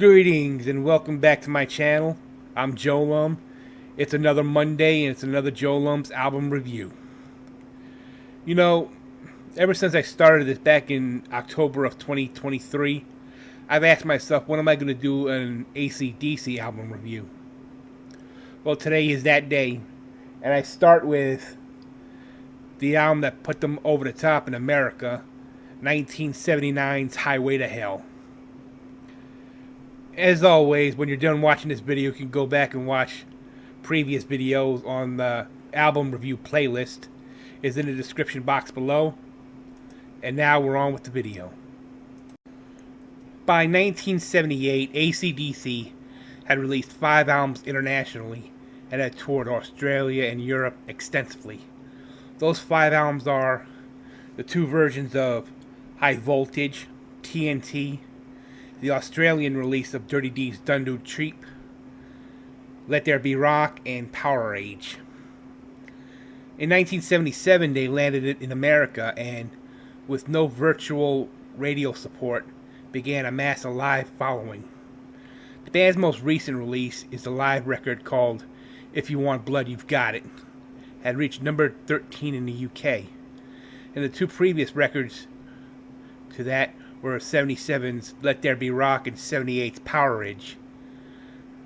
Greetings and welcome back to my channel. I'm Joe Lum. It's another Monday and it's another Joe Lum's album review. You know, ever since I started this back in October of 2023, I've asked myself, when am I going to do an AC/DC album review? Well, today is that day, and I start with the album that put them over the top in America, 1979's Highway to Hell. As always, when you're done watching this video, you can go back and watch previous videos on the album review playlist. It's in the description box below. And now we're on with the video. By 1978, AC/DC had released 5 albums internationally and had toured Australia and Europe extensively. Those 5 albums are the 2 versions of High Voltage, TNT, the Australian release of Dirty Deeds Done Dirt Cheap, Let There Be Rock, and Power Age. In 1977, they landed it in America and, with no virtual radio support, began to amass a live following. The band's most recent release is the live record called If You Want Blood, You've Got It. Had reached number 13 in the UK. And the 2 previous records to that were 77's Let There Be Rock and 78's Power Age,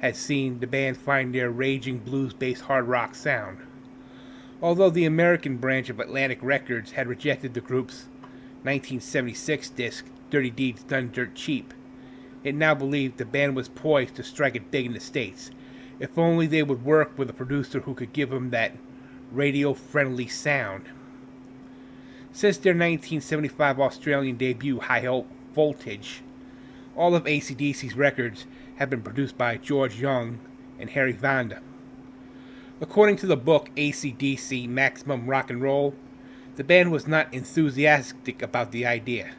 had seen the band find their raging blues-based hard rock sound. Although the American branch of Atlantic Records had rejected the group's 1976 disc Dirty Deeds Done Dirt Cheap, it now believed the band was poised to strike it big in the States, if only they would work with a producer who could give them that radio-friendly sound. Since their 1975 Australian debut, High Voltage, all of AC/DC's records have been produced by George Young and Harry Vanda. According to the book AC/DC Maximum Rock and Roll, the band was not enthusiastic about the idea,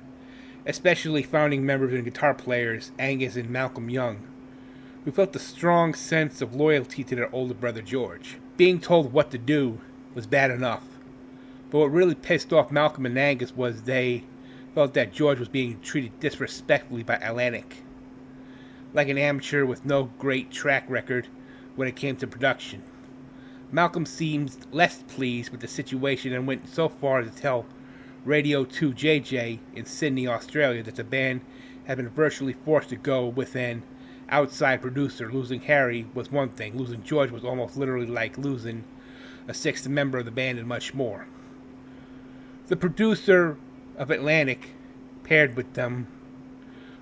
especially founding members and guitar players Angus and Malcolm Young, who felt a strong sense of loyalty to their older brother George. Being told what to do was bad enough. But what really pissed off Malcolm and Angus was they felt that George was being treated disrespectfully by Atlantic, like an amateur with no great track record when it came to production. Malcolm seemed less pleased with the situation and went so far as to tell Radio 2 JJ in Sydney, Australia, that the band had been virtually forced to go with an outside producer. Losing Harry was one thing, losing George was almost literally like losing a 6th member of the band and much more. The producer of Atlantic, paired with them,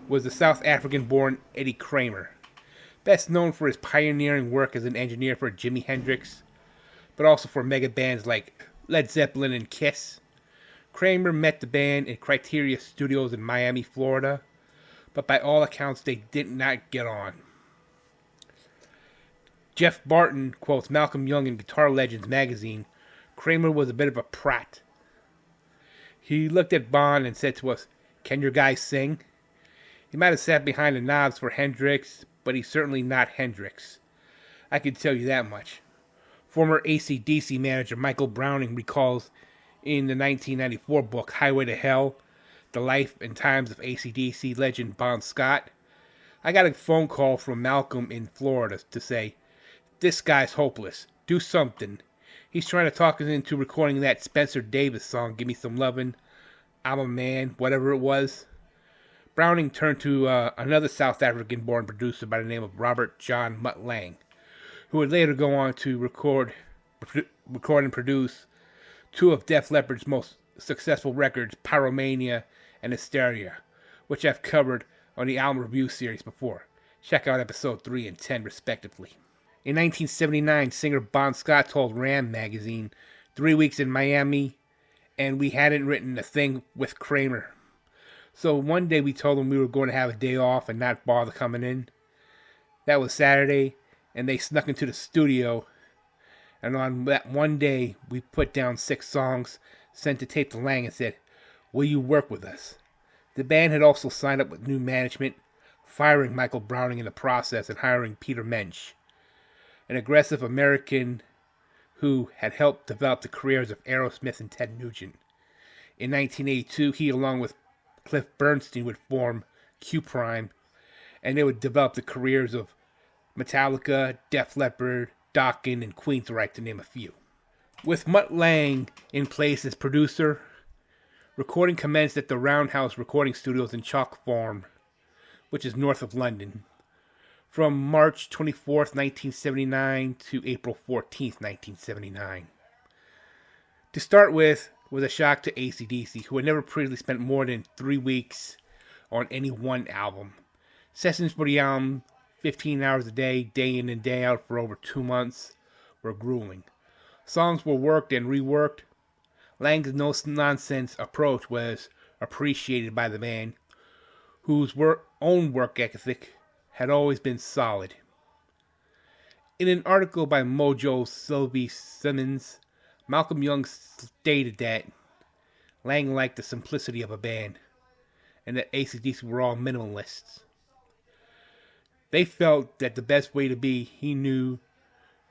was the South African-born Eddie Kramer, best known for his pioneering work as an engineer for Jimi Hendrix, but also for mega bands like Led Zeppelin and Kiss. Kramer met the band in Criteria Studios in Miami, Florida, but by all accounts they did not get on. Jeff Barton quotes Malcolm Young in Guitar Legends magazine. Kramer was a bit of a prat. He looked at Bond and said to us, "Can your guy sing?" He might have sat behind the knobs for Hendrix, but he's certainly not Hendrix. I can tell you that much. Former AC/DC manager Michael Browning recalls in the 1994 book Highway to Hell, The Life and Times of AC/DC legend Bon Scott. I got a phone call from Malcolm in Florida to say, "This guy's hopeless. Do something. He's trying to talk us into recording that Spencer Davis song, Give Me Some Lovin', I'm a Man," whatever it was. Browning turned to another South African-born producer by the name of Robert John Mutt Lang, who would later go on to record and produce 2 of Def Leppard's most successful records, Pyromania and Hysteria, which I've covered on the album review series before. Check out episode 3 and 10 respectively. In 1979, singer Bon Scott told Ram magazine, 3 weeks in Miami, and we hadn't written a thing with Kramer. So one day we told them we were going to have a day off and not bother coming in. That was Saturday, and they snuck into the studio, and on that one day, we put down 6 songs, sent the tape to Lang and said, "Will you work with us?" The band had also signed up with new management, firing Michael Browning in the process and hiring Peter Mensch, an aggressive American who had helped develop the careers of Aerosmith and Ted Nugent. In 1982, he, along with Cliff Bernstein, would form Q Prime, and they would develop the careers of Metallica, Def Leppard, Dokken, and Queensryche, to name a few. With Mutt Lange in place as producer, recording commenced at the Roundhouse Recording Studios in Chalk Farm, which is north of London, from March 24th, 1979 to April 14th, 1979. To start with was a shock to AC/DC, who had never previously spent more than 3 weeks on any one album. Sessions for the album, 15 hours a day, day in and day out for over 2 months, were grueling. Songs were worked and reworked. Lange's no-nonsense approach was appreciated by the band, whose own work ethic had always been solid. In an article by Mojo Sylvie Simmons, Malcolm Young stated that Lange liked the simplicity of a band, and that AC/DC were all minimalists. They felt that the best way to be, he knew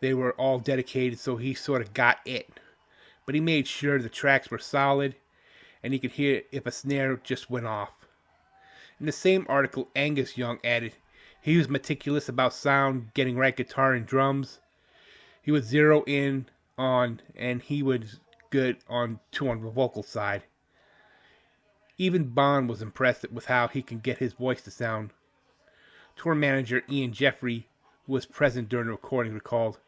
they were all dedicated, so he sort of got it. But he made sure the tracks were solid, and he could hear if a snare just went off. In the same article, Angus Young added, he was meticulous about sound, getting right guitar and drums. He would zero in on, and he was good on the vocal side. Even Bond was impressed with how he can get his voice to sound. Tour manager Ian Jeffrey, who was present during the recording, recalled,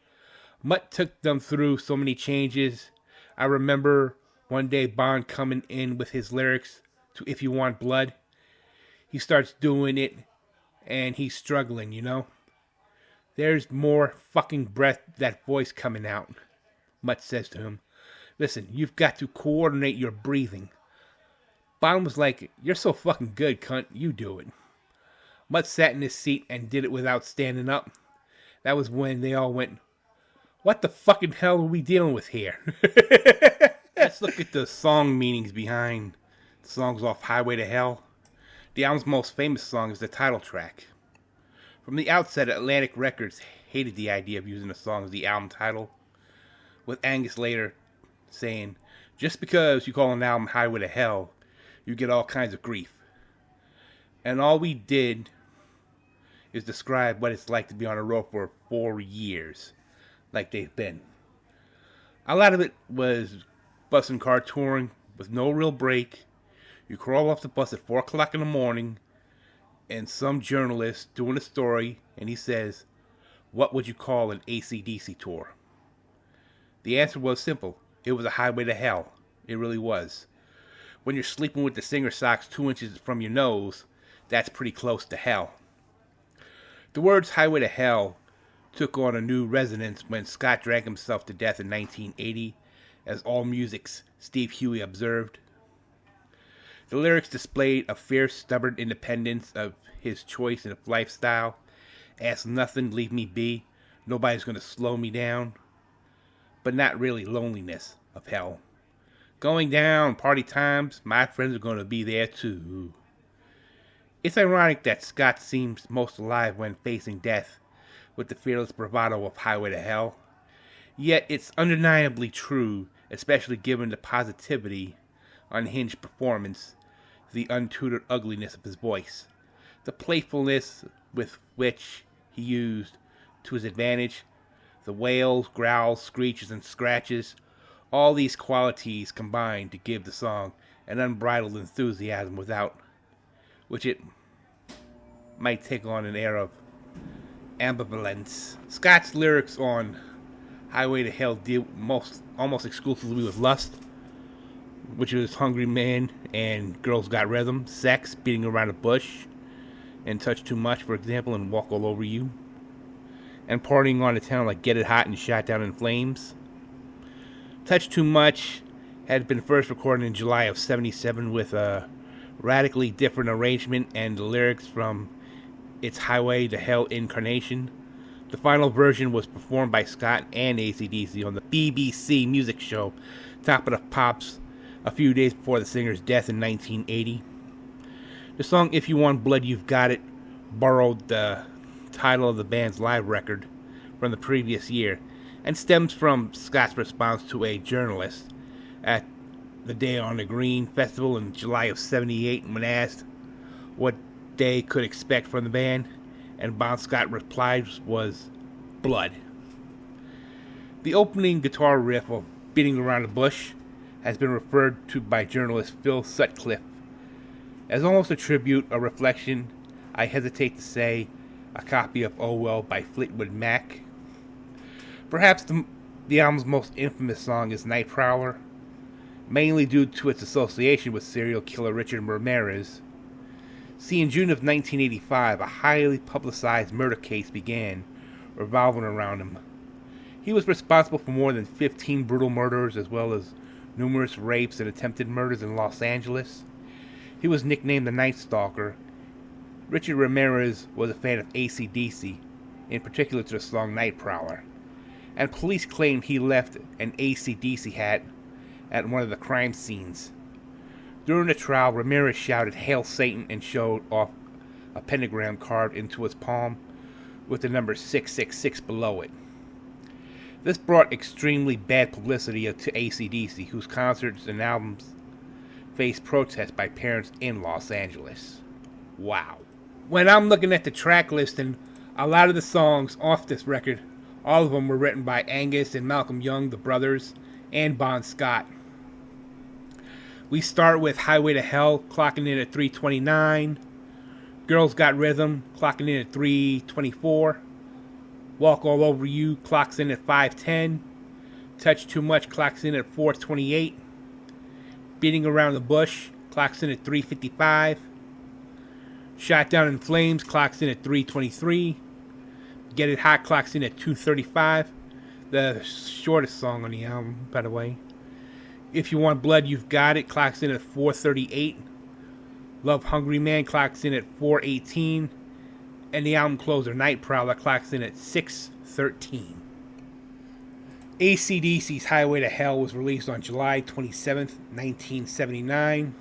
Mutt took them through so many changes. I remember one day Bond coming in with his lyrics to If You Want Blood. He starts doing it, and he's struggling, you know? There's more fucking breath, that voice coming out. Mutt says to him, listen, you've got to coordinate your breathing. Bond was like, you're so fucking good, cunt, you do it. Mutt sat in his seat and did it without standing up. That was when they all went, what the fucking hell are we dealing with here? Let's look at the song meanings behind the songs off Highway to Hell. The album's most famous song is the title track. From the outset, Atlantic Records hated the idea of using the song as the album title, with Angus later saying, just because you call an album Highway to Hell, you get all kinds of grief. And all we did is describe what it's like to be on a road for 4 years, like they've been. A lot of it was bus and car touring with no real break. You crawl off the bus at 4 o'clock in the morning, and some journalist doing a story, and he says, what would you call an AC/DC tour? The answer was simple. It was a highway to hell. It really was. When you're sleeping with the singer socks 2 inches from your nose, that's pretty close to hell. The words highway to hell took on a new resonance when Scott drank himself to death in 1980, as AllMusic's Steve Huey observed. The lyrics displayed a fierce, stubborn independence of his choice of lifestyle. Ask nothing, leave me be. Nobody's going to slow me down. But not really loneliness of hell. Going down, party times, my friends are going to be there too. It's ironic that Scott seems most alive when facing death with the fearless bravado of Highway to Hell. Yet it's undeniably true, especially given the positivity, unhinged performance, the untutored ugliness of his voice, the playfulness with which he used to his advantage, the wails, growls, screeches, and scratches. All these qualities combined to give the song an unbridled enthusiasm without which it might take on an air of ambivalence. Scott's lyrics on Highway to Hell deal almost exclusively with lust, which is hungry men and girls got rhythm, sex, beating around a bush, and touch too much, for example, and walk all over you, and partying on the town like Get It Hot and Shot Down in Flames. Touch Too Much had been first recorded in July of '77 with a radically different arrangement and the lyrics from its Highway to Hell incarnation. The final version was performed by Scott and AC/DC on the BBC music show Top of the Pops a few days before the singer's death in 1980. The song If You Want Blood, You've Got It borrowed the title of the band's live record from the previous year and stems from Scott's response to a journalist at the Day on the Green festival in July of '78 when asked what they could expect from the band. and Bon Scott replied was blood. The opening guitar riff of Beating Around the Bush has been referred to by journalist Phil Sutcliffe as almost a tribute, a reflection, I hesitate to say, a copy of Oh Well by Fleetwood Mac. Perhaps the album's most infamous song is Night Prowler, mainly due to its association with serial killer Richard Ramirez. See, in June of 1985, a highly publicized murder case began revolving around him. He was responsible for more than 15 brutal murders as well as numerous rapes and attempted murders in Los Angeles. He was nicknamed the Night Stalker. Richard Ramirez was a fan of AC/DC, in particular to the song Night Prowler, and police claimed he left an AC/DC hat at one of the crime scenes. During the trial, Ramirez shouted "Hail Satan" and showed off a pentagram carved into his palm with the number 666 below it. This brought extremely bad publicity to AC/DC, whose concerts and albums faced protests by parents in Los Angeles. Wow. When I'm looking at the track listing, a lot of the songs off this record, all of them were written by Angus and Malcolm Young, the brothers, and Bon Scott. We start with Highway to Hell, clocking in at 3:29. Girls Got Rhythm, clocking in at 3:24. Walk All Over You clocks in at 5:10. Touch Too Much clocks in at 4:28. Beating Around the Bush clocks in at 3:55. Shot Down in Flames clocks in at 3:23. Get It Hot clocks in at 2:35. The shortest song on the album, by the way. If You Want Blood, You've Got It clocks in at 4:38. Love Hungry Man clocks in at 4:18. And the album closer, Night Prowler, clocks in at 6:13. AC/DC's Highway to Hell was released on July 27th, 1979.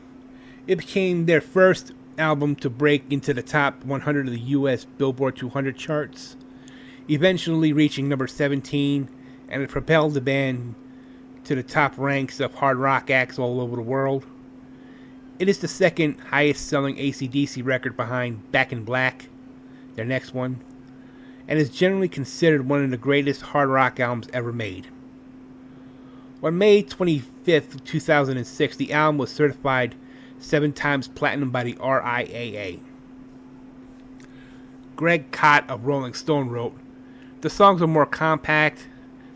It became their first album to break into the top 100 of the US Billboard 200 charts, eventually reaching number 17, and it propelled the band to the top ranks of hard rock acts all over the world. It is the second highest selling AC/DC record behind Back in Black, their next one, and is generally considered one of the greatest hard rock albums ever made. On May 25th, 2006, the album was certified 7 times platinum by the RIAA. Greg Kot of Rolling Stone wrote, "The songs are more compact,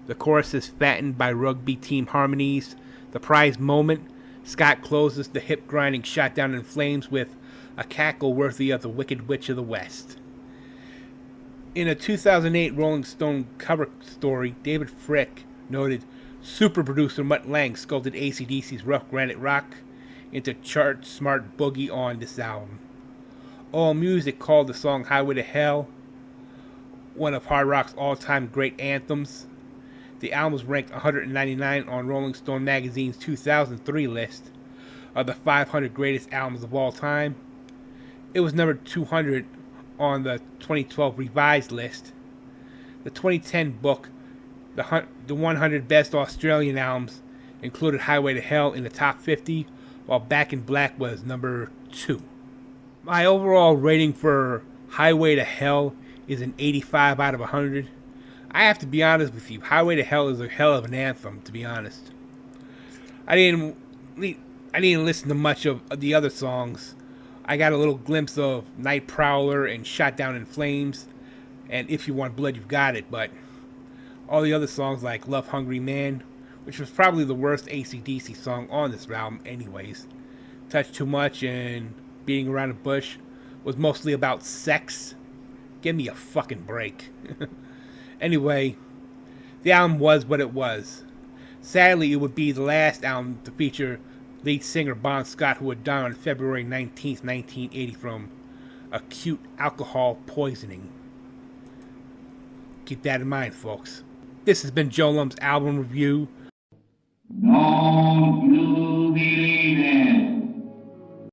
the chorus is fattened by rugby team harmonies, the prize moment, Scott closes the hip-grinding Shot Down in Flames with a cackle worthy of the Wicked Witch of the West." In a 2008 Rolling Stone cover story, David Fricke noted, "Super producer Mutt Lange sculpted AC/DC's Rough Granite Rock into chart-smart boogie on this album." AllMusic called the song Highway to Hell one of hard rock's all-time great anthems. The album was ranked 199 on Rolling Stone magazine's 2003 list of the 500 greatest albums of all time. It was number 200 on the 2012 revised list. The 2010 book, The 100 Best Australian Albums, included Highway to Hell in the top 50, while Back in Black was number 2. My overall rating for Highway to Hell is an 85 out of 100. I have to be honest with you, Highway to Hell is a hell of an anthem, to be honest. I didn't listen to much of the other songs. I got a little glimpse of Night Prowler and Shot Down in Flames, and If You Want Blood, You've Got It, but all the other songs like Love Hungry Man, which was probably the worst AC/DC song on this album anyways, Touch Too Much and Beating Around the Bush was mostly about sex. Give me a fucking break. Anyway, the album was what it was. Sadly, it would be the last album to feature lead singer Bon Scott, who would die on February 19th, 1980 from acute alcohol poisoning. Keep that in mind, folks. This has been Joe Lum's album review. Don't